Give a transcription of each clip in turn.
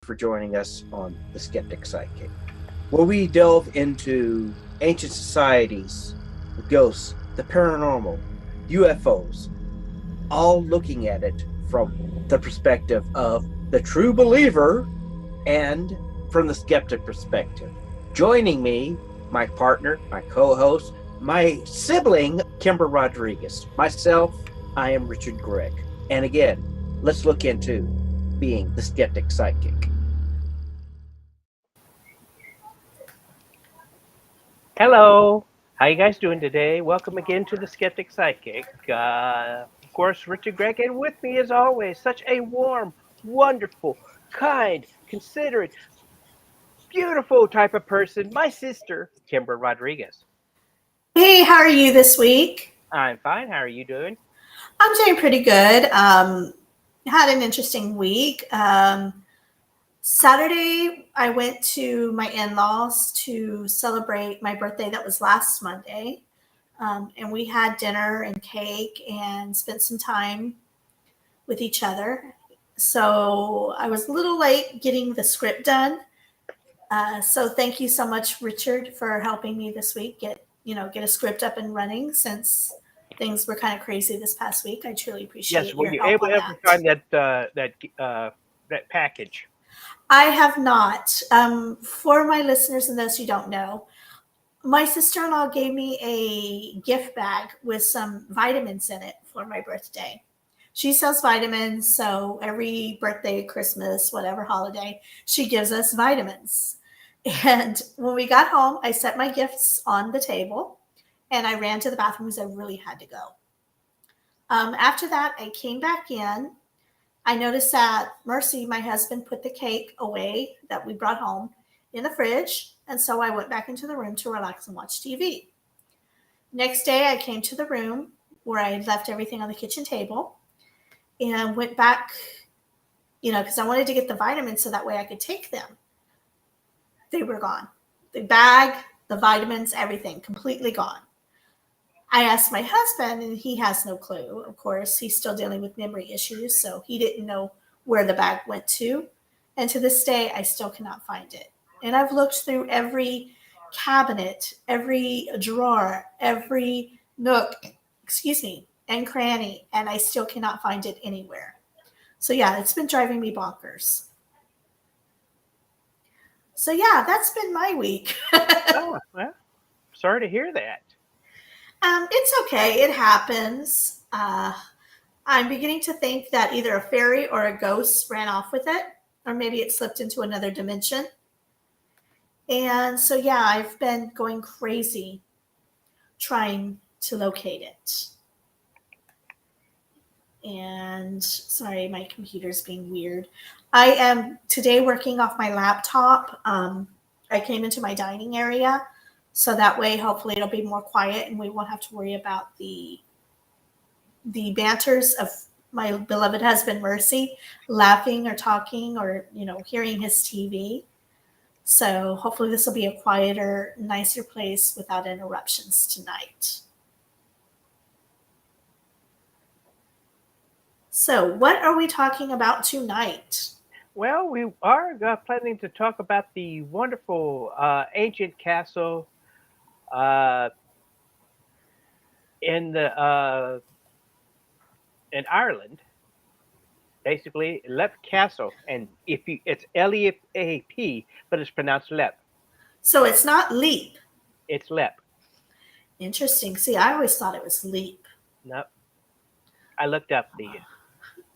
for joining us on The Skeptic Sidekick, where we delve into ancient societies, ghosts, the paranormal, UFOs, all looking at it from the perspective of the true believer and from the skeptic perspective. Joining me, my partner, my co-host, my sibling, Kimber Rodriguez. Myself, I am Richard Gregg. And again, let's look into being the skeptic sidekick. Hello. How you guys doing today? Welcome again to the Skeptic Sidekick. Of course, Richard Gregg, and with me as always, such a warm, wonderful, kind, considerate, beautiful type of person, my sister, Kimber Rodriguez. Hey, how are you this week? I'm fine. How are you doing? I'm doing pretty good. Had an interesting week. Saturday, I went to my in-laws to celebrate my birthday that was last Monday. And we had dinner and cake and spent some time with each other. So I was a little late getting the script done. So thank you so much, Richard, for helping me this week get a script up and running since things were kind of crazy this past week. I truly appreciate Yes. Were your you help able on to that. find that package? I have not. For my listeners and those who don't know, my sister-in-law gave me a gift bag with some vitamins in it for my birthday. She sells vitamins, so every birthday, Christmas, whatever holiday, she gives us vitamins. And when we got home, I set my gifts on the table and I ran to the bathroom because I really had to go. After that, I came back in. I noticed that Mercy, my husband, put the cake away that we brought home in the fridge. And so I went back into the room to relax and watch TV. Next day, I came to the room where I had left everything on the kitchen table and went back, because I wanted to get the vitamins so that way I could take them. They were gone. The bag, the vitamins, everything completely gone. I asked my husband, and he has no clue. Of course, he's still dealing with memory issues, so he didn't know where the bag went to. And to this day, I still cannot find it. And I've looked through every cabinet, every drawer, every nook, and cranny, and I still cannot find it anywhere. So yeah, it's been driving me bonkers. So yeah, that's been my week. Oh, well, sorry to hear that. It's okay. It happens. I'm beginning to think that either a fairy or a ghost ran off with it, or maybe it slipped into another dimension. And so, yeah, I've been going crazy trying to locate it. And sorry, my computer's being weird. I am today working off my laptop. I came into my dining area, so that way, hopefully, it'll be more quiet and we won't have to worry about the banters of my beloved husband, Mercy, laughing or talking or, hearing his TV. So hopefully this will be a quieter, nicer place without interruptions tonight. So what are we talking about tonight? Well, we are planning to talk about the wonderful ancient castle in Ireland, basically Leap Castle, and it's Leap, but it's pronounced Leap. So it's not Leap. It's Leap. Interesting. See, I always thought it was Leap. No, I looked up the.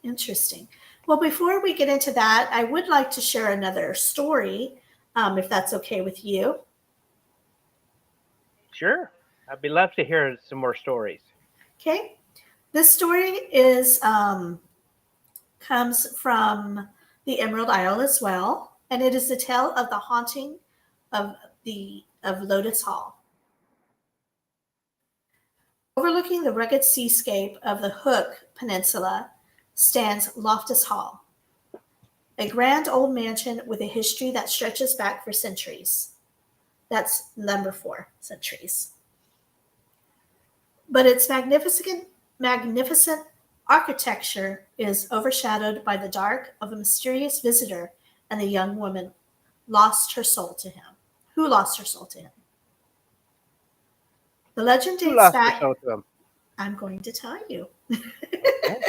Interesting. Well, before we get into that, I would like to share another story, if that's okay with you. Sure, I'd be love to hear some more stories. Okay. This story comes from the Emerald Isle as well, and it is the tale of the haunting of Lotus Hall. Overlooking the rugged seascape of the Hook Peninsula stands Loftus Hall, a grand old mansion with a history that stretches back for centuries. That's number 4, centuries. But its magnificent architecture is overshadowed by the dark of a mysterious visitor and the young woman lost her soul to him. Who lost her soul to him? The legend Who dates lost their back. soul to him? I'm going to tell you. Okay.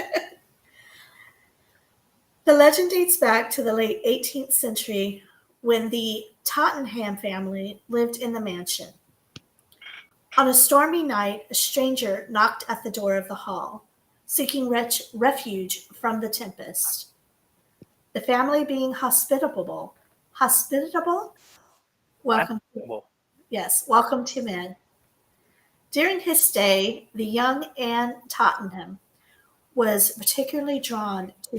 The legend dates back to the late 18th century when the Tottenham family lived in the mansion. On a stormy night, a stranger knocked at the door of the hall, seeking refuge from the tempest. The family being hospitable, welcome, Hospitable. yes, welcome to men. During his stay, the young Anne Tottenham was particularly drawn to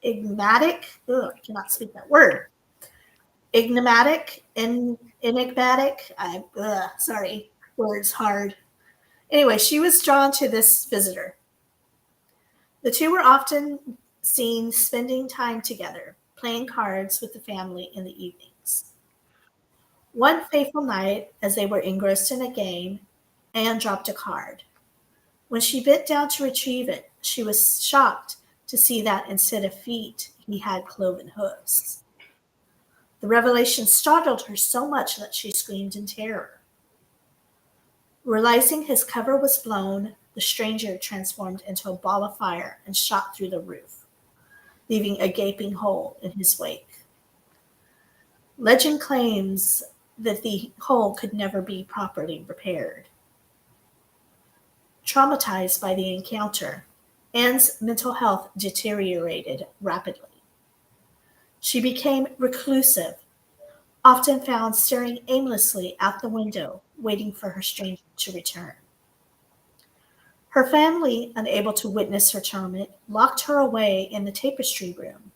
enigmatic. Ugh, I cannot speak that word. Enigmatic. Sorry, words hard. Anyway, she was drawn to this visitor. The two were often seen spending time together, playing cards with the family in the evenings. One fateful night, as they were engrossed in a game, Anne dropped a card. When she bent down to retrieve it, she was shocked to see that instead of feet, he had cloven hooves. The revelation startled her so much that she screamed in terror. Realizing his cover was blown, the stranger transformed into a ball of fire and shot through the roof, leaving a gaping hole in his wake. Legend claims that the hole could never be properly repaired. Traumatized by the encounter, Anne's mental health deteriorated rapidly. She became reclusive, often found staring aimlessly out the window, waiting for her stranger to return. Her family, unable to witness her torment, locked her away in the tapestry room,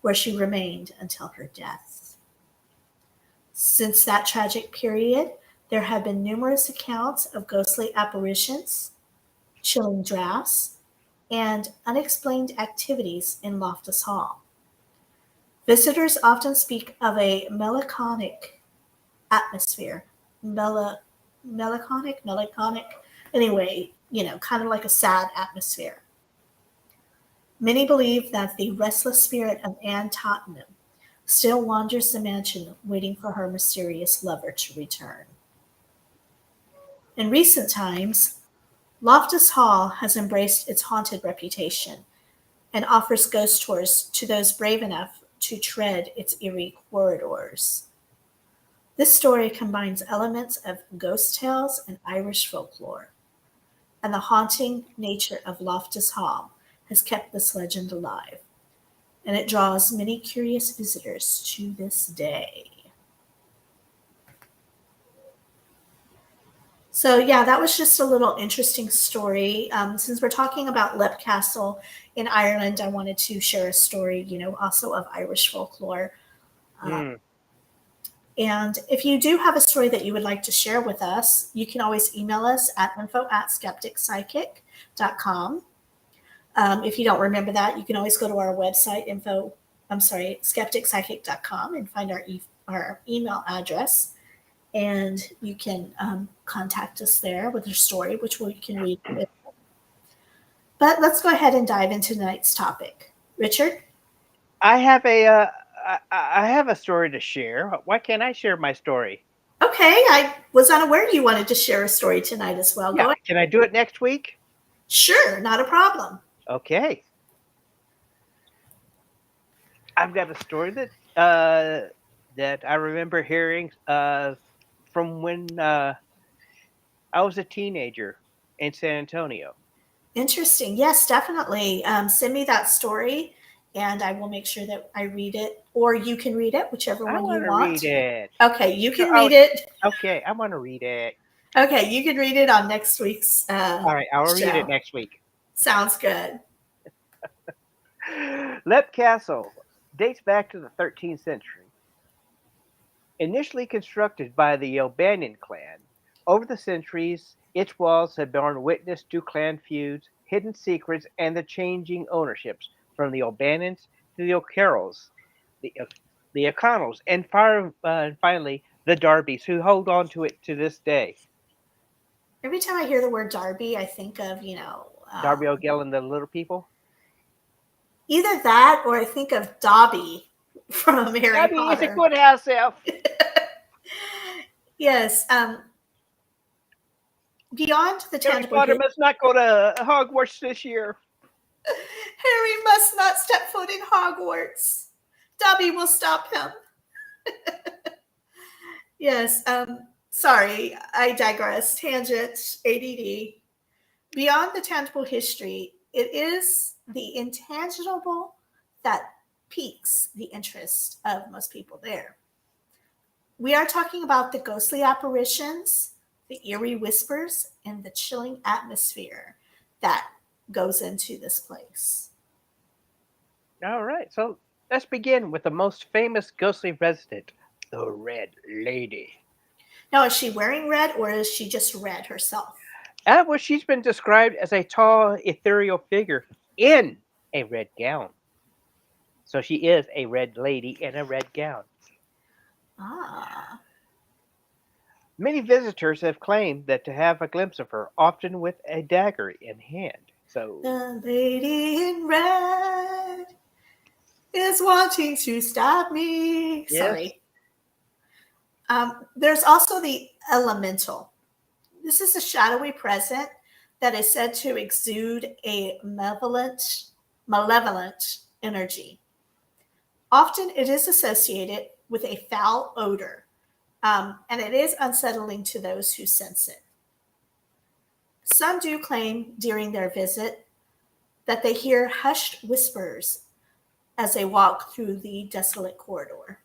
where she remained until her death. Since that tragic period, there have been numerous accounts of ghostly apparitions, chilling drafts, and unexplained activities in Loftus Hall. Visitors often speak of a melancholic atmosphere. Melancholic? Anyway, kind of like a sad atmosphere. Many believe that the restless spirit of Anne Tottenham still wanders the mansion waiting for her mysterious lover to return. In recent times, Loftus Hall has embraced its haunted reputation and offers ghost tours to those brave enough to tread its eerie corridors. This story combines elements of ghost tales and Irish folklore, and the haunting nature of Loftus Hall has kept this legend alive, and it draws many curious visitors to this day. So yeah, that was just a little interesting story. Since we're talking about Lep Castle in Ireland, I wanted to share a story, also of Irish folklore. And if you do have a story that you would like to share with us, you can always email us at info@skepticpsychic.com. If you don't remember that, you can always go to our website, skepticpsychic.com, and find our email address. And you can contact us there with your story, which we can read. But let's go ahead and dive into tonight's topic. Richard? I have a story to share. Why can't I share my story? Okay, I was unaware you wanted to share a story tonight as well. Yeah, Go ahead. can I do it next week? Sure, not a problem. Okay. I've got a story that I remember hearing from when I was a teenager in San Antonio. Interesting. Yes, definitely. Send me that story, and I will make sure that I read it, or you can read it, whichever I one want you to want. read it. Okay, you can Oh, read it. Okay, I want to read it. Okay, you can read it on next week's All right, I'll read it next week. Sounds good. Lep Castle dates back to the 13th century. Initially constructed by the O'Bannon clan, over the centuries, its walls have borne witness to clan feuds, hidden secrets, and the changing ownerships from the O'Bannons to the O'Carrolls, the O'Connells, and finally the Darbys, who hold on to it to this day. Every time I hear the word Darby, I think of, Darby O'Gill and the Little People? Either that, or I think of Dobby from Harry Abby Potter. is a good house elf. Yes. Beyond the Harry tangible, Potter must not go to Hogwarts this year. Harry must not step foot in Hogwarts. Dobby will stop him. Yes. Sorry, I digress. Tangent. ADD. Beyond the tangible history, it is the intangible that piques the interest of most people there. We are talking about the ghostly apparitions, the eerie whispers, and the chilling atmosphere that goes into this place. All right, so let's begin with the most famous ghostly resident, the Red Lady. Now, is she wearing red or is she just red herself? Well, she's been described as a tall, ethereal figure in a red gown. So she is a red lady in a red gown. Ah. Many visitors have claimed that to have a glimpse of her, often with a dagger in hand. So The lady in red is wanting to stop me. Yes. Sorry. There's also the elemental. This is a shadowy present that is said to exude a malevolent energy. Often it is associated with a foul odor, and it is unsettling to those who sense it. Some do claim during their visit that they hear hushed whispers as they walk through the desolate corridor.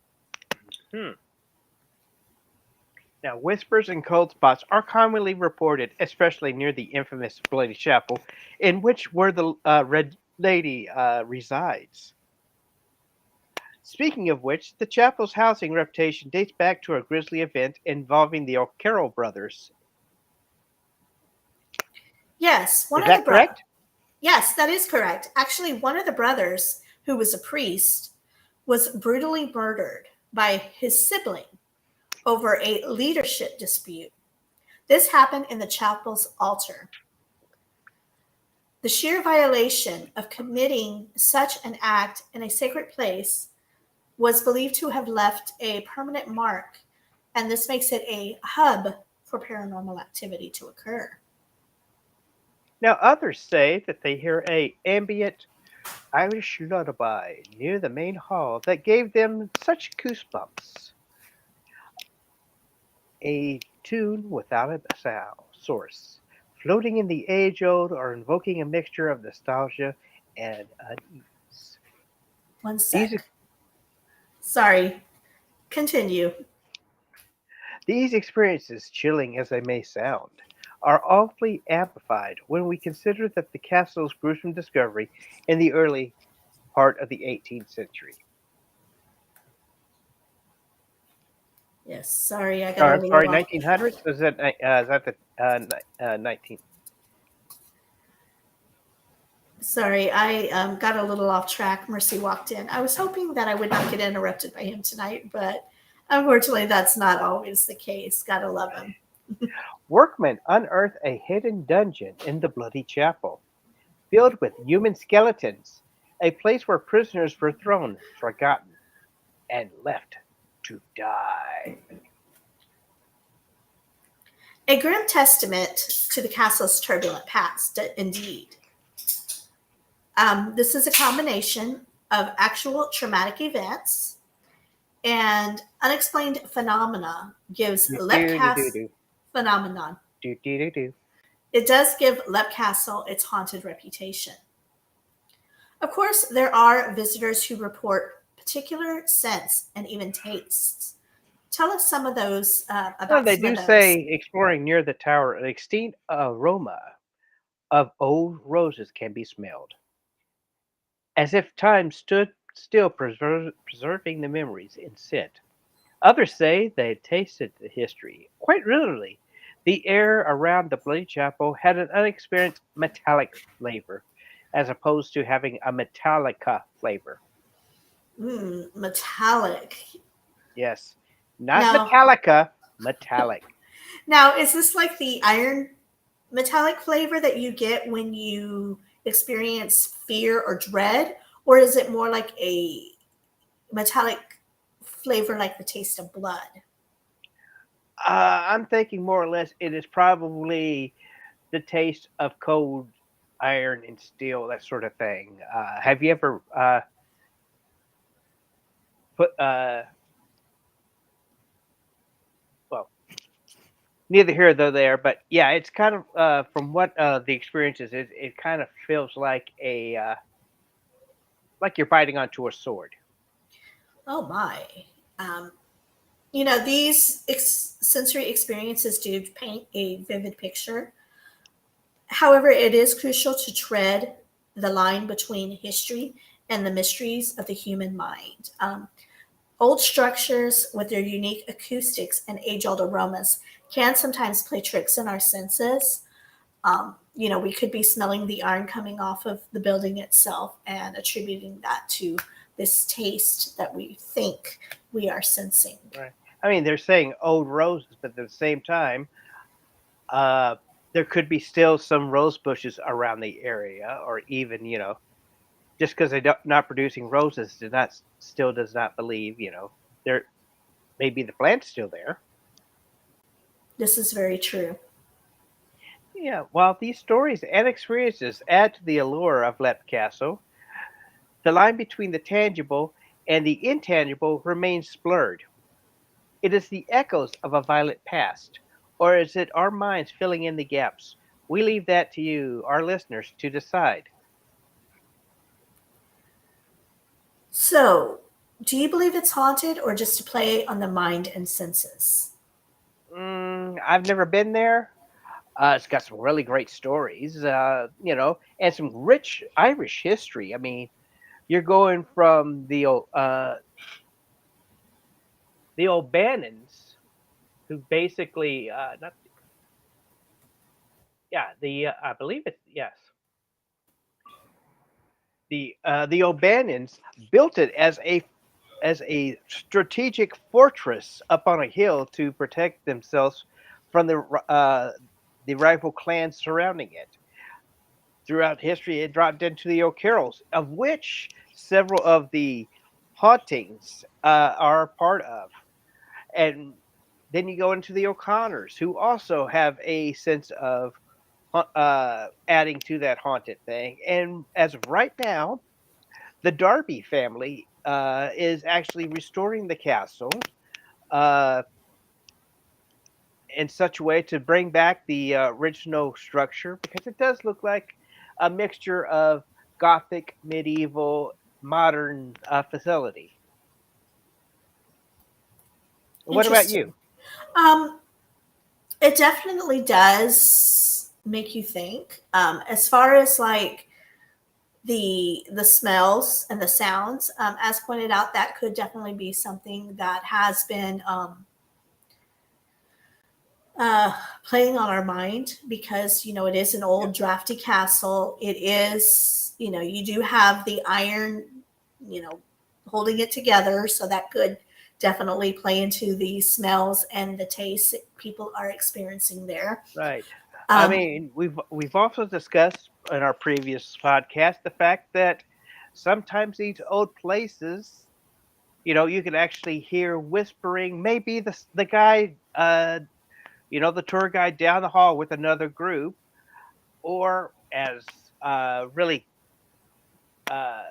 Now, whispers and cold spots are commonly reported, especially near the infamous Bloody Chapel, in which where the Red Lady resides. Speaking of which, the chapel's housing reputation dates back to a grisly event involving the O'Carroll brothers. Yes, Is that correct? Yes, that is correct. Actually, one of the brothers, who was a priest, was brutally murdered by his sibling over a leadership dispute. This happened in the chapel's altar. The sheer violation of committing such an act in a sacred place was believed to have left a permanent mark, and this makes it a hub for paranormal activity to occur. Now, others say that they hear a ambient Irish lullaby near the main hall that gave them such goosebumps. A tune without a source, floating in the age-old or invoking a mixture of nostalgia and unease. One sec. These, Sorry. Continue. these experiences, chilling as they may sound, are awfully amplified when we consider that the castle's gruesome discovery in the early part of the 18th century. Yes, sorry, I got a little Sorry, off. 1900s? Is that the 19th? Sorry, I got a little off track. Mercy walked in. I was hoping that I would not get interrupted by him tonight, but unfortunately, that's not always the case. Gotta love him. Workmen unearthed a hidden dungeon in the Bloody Chapel, filled with human skeletons, a place where prisoners were thrown, forgotten, and left to die. A grim testament to the castle's turbulent past, indeed. This is a combination of actual traumatic events and unexplained phenomena gives Lep Castle phenomenon. It does give Lep Castle its haunted reputation. Of course, there are visitors who report particular scents and even tastes. Tell us some of those about Well, they some of do those. say exploring near the tower, an extinct aroma of old roses can be smelled, as if time stood still, preserving the memories in scent. Others say they tasted the history. Quite literally, the air around the Bloody Chapel had an unexperienced metallic flavor, as opposed to having a Metallica flavor. Metallic. Yes, not Now- Metallica, metallic. Now, is this like the iron metallic flavor that you get when you experience fear or dread? or is it more like a metallic flavor, like the taste of blood? I'm thinking more or less it is probably the taste of cold iron and steel, that sort of thing. Have you ever put well, neither here nor there, but yeah, it's kind of from what the experience is, it kind of feels like a like you're biting onto a sword. Oh my. Um, these sensory experiences do paint a vivid picture. However, it is crucial to tread the line between history and the mysteries of the human mind. Old structures with their unique acoustics and age old aromas can sometimes play tricks in our senses. We could be smelling the iron coming off of the building itself and attributing that to this taste that we think we are sensing. Right. I mean, they're saying old roses, but at the same time, uh, there could be still some rose bushes around the area, or even just because they're not producing roses, does not believe there maybe the plant's still there. This is very true. Yeah, while these stories and experiences add to the allure of Lep Castle, the line between the tangible and the intangible remains blurred. It is the echoes of a violent past, or is it our minds filling in the gaps? We leave that to you, our listeners, to decide. So, do you believe it's haunted or just a play on the mind and senses? I've never been there. It's got some really great stories, and some rich Irish history. I mean, you're going from the O'Bannons, who basically not yeah the I believe it's yes the O'Bannons built it as a strategic fortress up on a hill to protect themselves from the rival clans surrounding it. Throughout history, it dropped into the O'Carrolls, of which several of the hauntings are a part of. And then you go into the O'Connors, who also have a sense of adding to that haunted thing. And as of right now, the Darby family is actually restoring the castle uh, in such a way to bring back the original structure, because it does look like a mixture of Gothic, medieval, modern facility. What about you? Interesting. Um, it definitely does make you think. As far as like the smells and the sounds, as pointed out, that could definitely be something that has been uh, playing on our mind because it is an old drafty castle. It is, you do have the iron, you know holding it together, so that could definitely play into the smells and the tastes that people are experiencing there. Right. I um, mean, we've also discussed in our previous podcast the fact that sometimes these old places, you can actually hear whispering. Maybe the guy, the tour guide down the hall with another group, or as really, uh,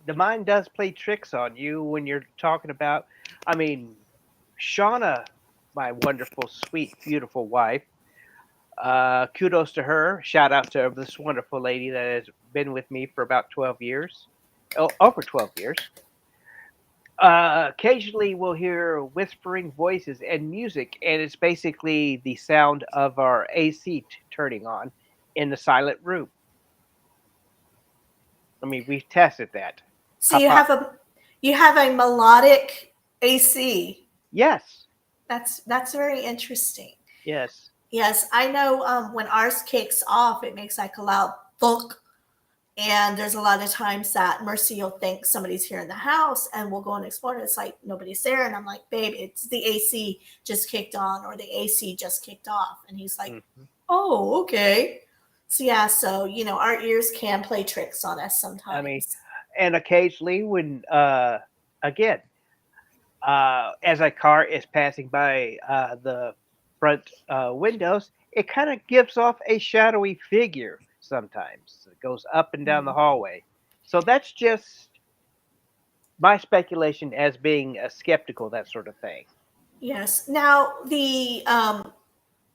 the mind does play tricks on you when you're talking about. I mean, Shauna, my wonderful, sweet, beautiful wife. Kudos to her. Shout out to this wonderful lady that has been with me for about 12 years. Oh, over 12 years. Occasionally, we'll hear whispering voices and music, and it's basically the sound of our AC turning on in the silent room. I mean, we've tested that. so Pop, pop. you have a melodic AC. Yes, That's very interesting. yes, Yes, I know. When ours kicks off, it makes like a loud thunk. And there's a lot of times that Mercy will think somebody's here in the house, and we'll go and explore. And it's like nobody's there. And I'm like, babe, it's the AC just kicked on, or the AC just kicked off. And he's like, mhm. oh, okay. So, yeah, so, our ears can play tricks on us I mean, sometimes. And occasionally, when again, as a car is passing by the front windows, it kind of gives off a shadowy figure sometimes. It goes up and down the Mm. hallway. So that's just my speculation as being skeptical, that sort of thing. Yes. Now the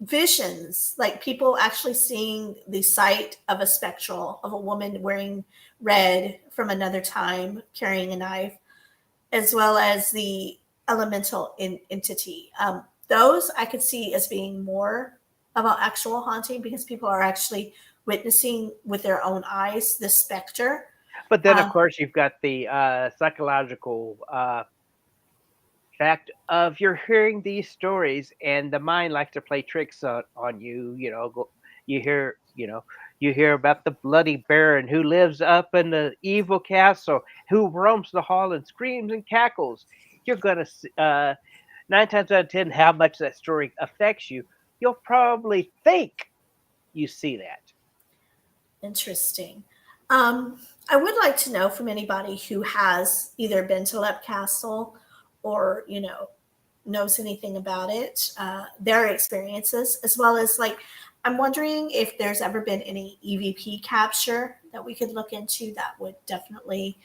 visions, like people actually seeing the sight of a spectral of a woman wearing red from another time, carrying a knife, as well as the elemental entity. Those I could see as being more about actual haunting because people are actually witnessing with their own eyes the specter. But then, of Um, course, you've got the psychological fact of you're hearing these stories, and the mind likes to play tricks on you. You hear, you hear about the bloody baron who lives up in the evil castle, who roams the hall and screams and cackles. You're gonna 9 times out of 10, how much that story affects you. You'll probably think you see that. Interesting. Um, I would like to know from anybody who has either been to Lep Castle or, knows anything about it, their experiences, as well as like, I'm wondering if there's ever been any EVP capture that we could look into that would definitely,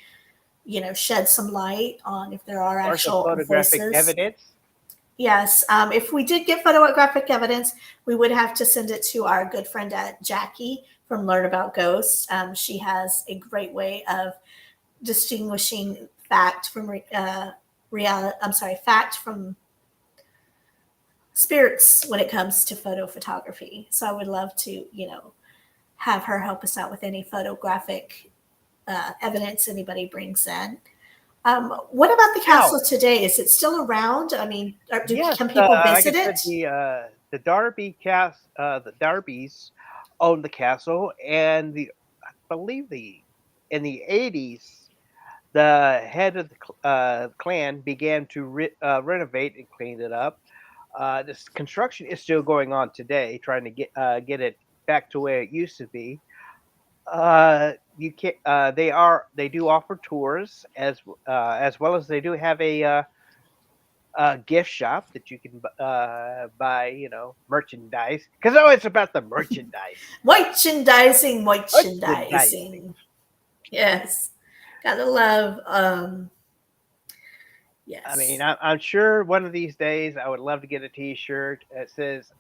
shed some light on if there are Or some actual photographic voices. evidence. Yes, if we did get photographic evidence, we would have to send it to our good friend Jackie from Learn About Ghosts. She has a great way of distinguishing fact from reality. I'm sorry, fact from spirits when it comes to photo photography. So I would love to, have her help us out with any photographic evidence anybody brings in. What about the Now, castle today? Is it still around? I mean, yes, can people like I visit said, it? the the Darbys owned the castle, and I believe in the 80s, the head of the clan began to renovate and clean it up. This construction is still going on today, trying to get it back to where it used to be. You can they do offer tours as well as they do have a gift shop that you can buy, merchandise. Because it's about the merchandise. Merchandising, Merchandising. merchandising. Yes, gotta love. I mean, Yes. I'm sure one of these days I would love to get a T-shirt that says,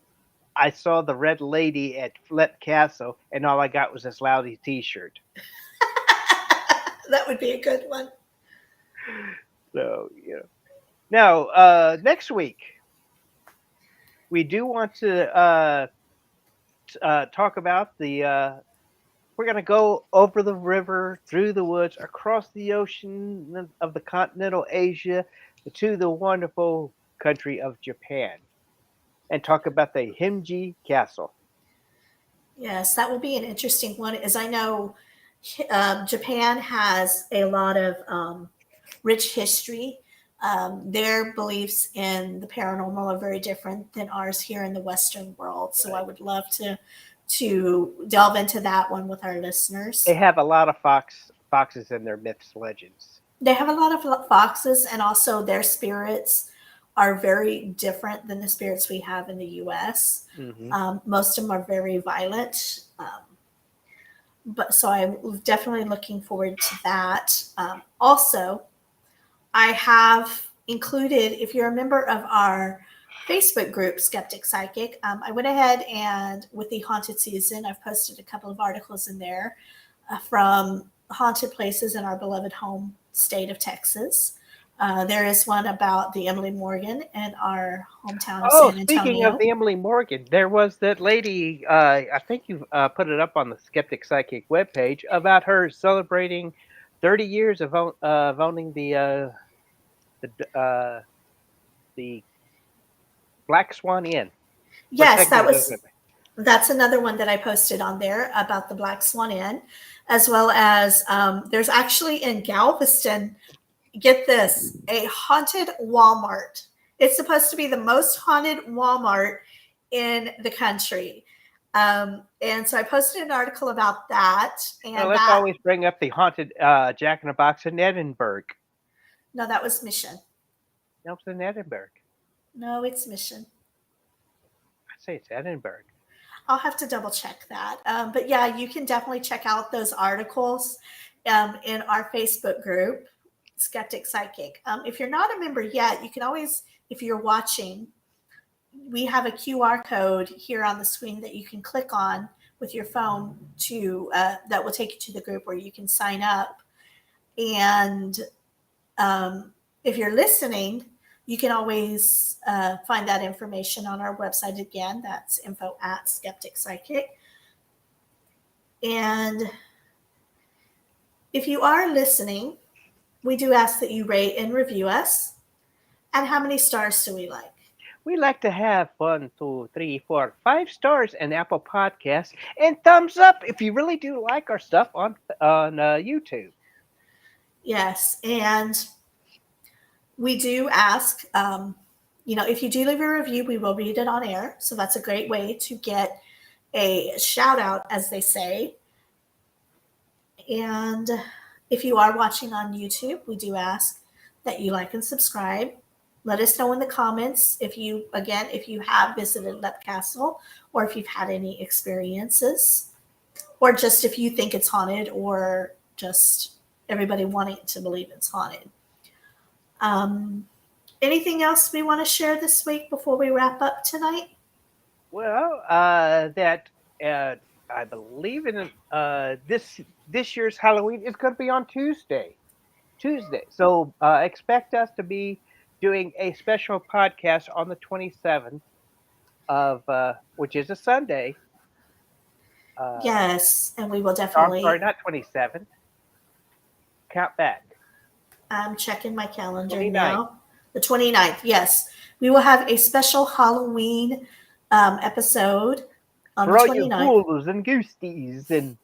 "I saw the Red Lady at Flip Castle, and all I got was this lousy T-shirt." That would be a good one. So, Now, next week we do want to talk about the. We're going to go over the river, through the woods, across the ocean of the continental Asia to the wonderful country of Japan, and talk about the Himji Castle. Yes, that will be an interesting one. As I know, Japan has a lot of rich history. Their beliefs in the paranormal are very different than ours here in the Western world. So I Right. would love to delve into that one with our They listeners. have a lot of foxes in their myths, legends. They have a lot of foxes, and also their spirits are very different than the spirits we have in the U.S. Hmm. Most of them are very violent. But so I'm definitely looking forward to that. Also, I have included, if you're a member of our Facebook group, Skeptic Psychic, I went ahead and with the haunted season, I've posted a couple of articles in there from haunted places in our beloved home state of Texas. There is one about the Emily Morgan in our hometown of Oh, San speaking of Antonio. the Emily Morgan, there was that lady. I think you put it up on the Skeptic Psychic webpage about her celebrating 30 years of owning the Black Swan Inn. Or Yes, technically, it doesn't. that's another one that I posted on there about the Black Swan Inn, as well as there's actually in Galveston, get this, a haunted Walmart. It's supposed to be the most haunted Walmart in the country. And so I posted an article about that. And Well, let's always bring up the haunted Jack in the Box in Edinburgh. No, that was Mission. No, it's in Edinburgh. No, it's Mission. I say it's Edinburgh. I'll have to double check that. But yeah, you can definitely check out those articles in our Facebook group, Skeptic Psychic. If you're not a member yet, you can always, if you're watching, we have a QR code here on the screen that you can click on with your phone to that will take you to the group where you can sign up. And if you're listening, you can always find that information on our website again. That's info@Skeptic Psychic. And if you are listening, we do ask that you rate and review us. And how many stars do we like? We like to have 1, 2, 3, 4, 5 stars in Apple Podcasts and thumbs up if you really do like our stuff on YouTube. Yes, and we do ask, if you do leave a review, we will read it on air. So that's a great way to get a shout out, as they say. And if you are watching on YouTube, we do ask that you like and subscribe. Let us know in the comments if you have visited Lep Castle, or if you've had any experiences, or just if you think it's haunted, or just everybody wanting to believe it's haunted. Anything else we want to share this week before we wrap up tonight? Well, I believe in this year's Halloween is going to be on Tuesday. So expect us to be doing a special podcast on the 27th of which is a Sunday. Yes, and we will definitely. Sorry, not 27th. Count back. I'm checking my calendar 29th. now. The 29th, yes. We will have a special Halloween episode on For the all you 29th. ghouls and ghosties and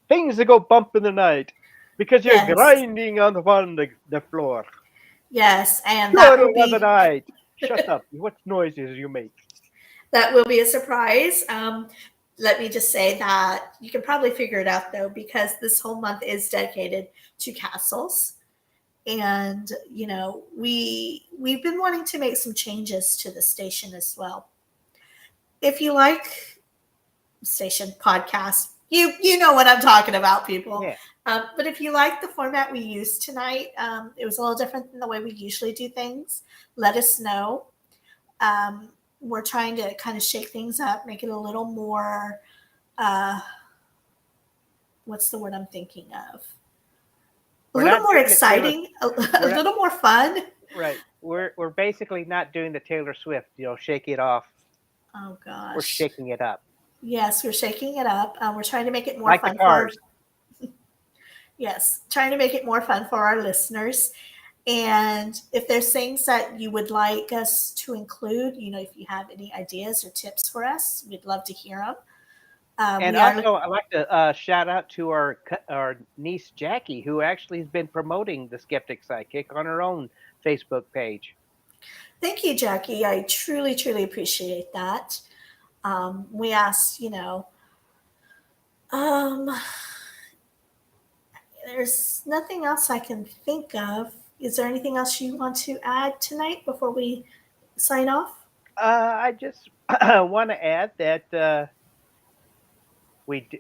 things that go bump in the night because you're Yes. grinding on the floor. Yes, and that will Middle of the be night. Shut up. What noises you make? that will be a surprise. Let me just say that you can probably figure it out though, because this whole month is dedicated to castles. And we've been wanting to make some changes to the station as well. If you like station podcast, you know what I'm talking about, people. Yeah. But if you like the format we used tonight, it was a little different than the way we usually do things. Let us know. We're trying to kind of shake things up, make it a little more. What's the word I'm thinking of? A little more exciting, a little more fun. Right. We're basically not doing the Taylor Swift, shake it off. Oh gosh. We're shaking it up. Yes, we're shaking it up. We're trying to make it more Like fun the Cars. Yes, trying to make it more fun for our listeners. And if there's things that you would like us to include, if you have any ideas or tips for us, we'd love to hear them. And also, I'd like to shout out to our niece Jackie, who actually has been promoting the Skeptic Psychic on her own Facebook page. Thank you, Jackie. I truly, truly appreciate that. We asked, there's nothing else I can think of. Is there anything else you want to add tonight before we sign off? I just want to add that we'd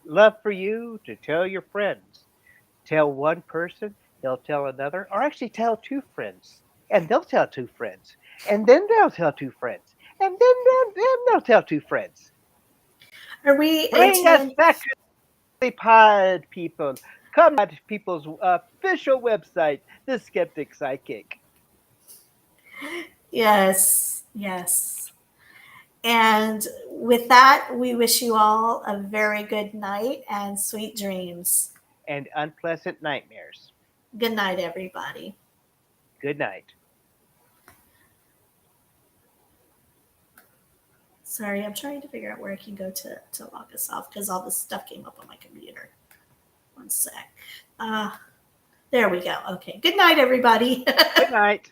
love for you to tell your friends. Tell one person, they'll tell another, or actually tell 2 friends, and they'll tell 2 friends, and then they'll tell 2 friends, and then they'll tell 2 friends. Are we Bring us back to the pod, people. Come to people's official website, The Skeptic Psychic. Yes. And with that, we wish you all a very good night and sweet dreams. And unpleasant nightmares. Good night, everybody. Good night. Sorry, I'm trying to figure out where I can go to log us off because all this stuff came up on my computer. One sec. There we go. Okay. Good night, everybody. Good night.